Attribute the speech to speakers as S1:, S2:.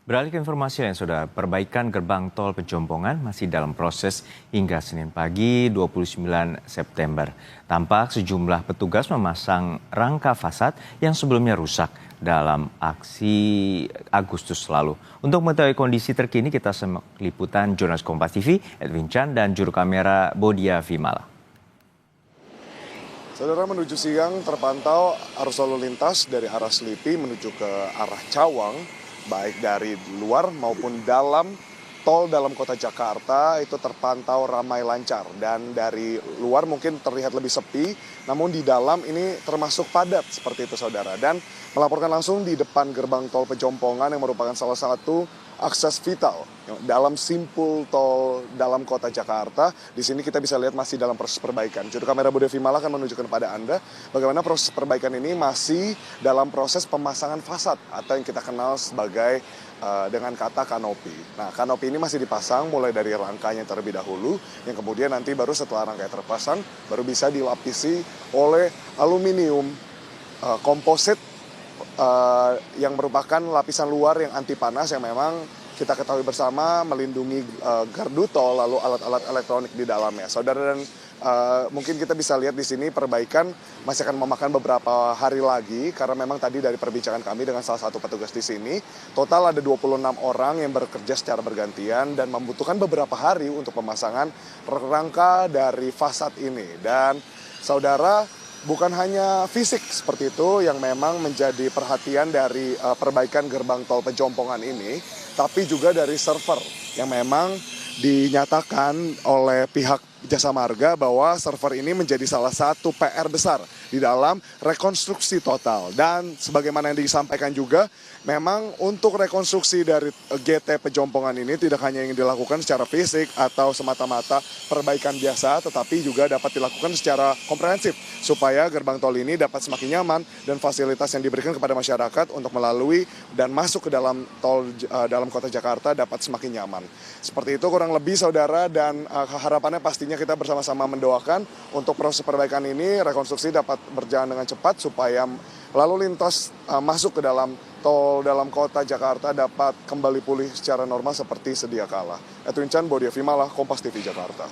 S1: Beralih ke informasi lain, Saudara, perbaikan gerbang tol Pejompongan masih dalam proses hingga Senin pagi 29 September. Tampak sejumlah petugas memasang rangka fasad yang sebelumnya rusak dalam aksi Agustus lalu. Untuk mengetahui kondisi terkini, kita simak liputan jurnalis Kompas TV, Edwin Chan, dan juru kamera Bodia Vimala.
S2: Saudara, menuju siang terpantau arus lalu lintas dari arah Selipi menuju ke arah Cawang, baik dari luar maupun dalam tol dalam kota Jakarta itu terpantau ramai lancar. Dan dari luar mungkin terlihat lebih sepi, namun di dalam ini termasuk padat seperti itu, Saudara. Dan melaporkan langsung di depan gerbang tol Pejompongan yang merupakan salah satu akses vital dalam simpul tol dalam kota Jakarta. Di sini kita bisa lihat masih dalam proses perbaikan. Juru kamera Bodia Vimala akan menunjukkan kepada Anda bagaimana proses perbaikan ini masih dalam proses pemasangan fasad atau yang kita kenal sebagai dengan kata kanopi. Nah, kanopi ini masih dipasang mulai dari rangkanya terlebih dahulu, yang kemudian nanti baru setelah rangkanya terpasang baru bisa dilapisi oleh aluminium komposit yang merupakan lapisan luar yang anti panas yang memang kita ketahui bersama melindungi gardu tol lalu alat-alat elektronik di dalamnya. Saudara, dan mungkin kita bisa lihat di sini perbaikan masih akan memakan beberapa hari lagi karena memang tadi dari perbincangan kami dengan salah satu petugas di sini, total ada 26 orang yang bekerja secara bergantian dan membutuhkan beberapa hari untuk pemasangan rangka dari fasad ini. Dan saudara, bukan hanya fisik seperti itu yang memang menjadi perhatian dari perbaikan gerbang tol Pejompongan ini, tapi juga dari server yang memang dinyatakan oleh pihak Jasa Marga bahwa server ini menjadi salah satu PR besar di dalam rekonstruksi total. Dan sebagaimana yang disampaikan juga, memang untuk rekonstruksi dari GT Pejompongan ini tidak hanya yang dilakukan secara fisik atau semata-mata perbaikan biasa, tetapi juga dapat dilakukan secara komprehensif supaya gerbang tol ini dapat semakin nyaman dan fasilitas yang diberikan kepada masyarakat untuk melalui dan masuk ke dalam tol dalam kota Jakarta dapat semakin nyaman. Seperti itu kurang lebih, Saudara, dan harapannya pastinya kita bersama-sama mendoakan untuk proses perbaikan ini, rekonstruksi dapat berjalan dengan cepat supaya lalu lintas masuk ke dalam tol dalam kota Jakarta dapat kembali pulih secara normal seperti sedia kala. Edwin Chan, Bodia Vimala, Kompas TV Jakarta.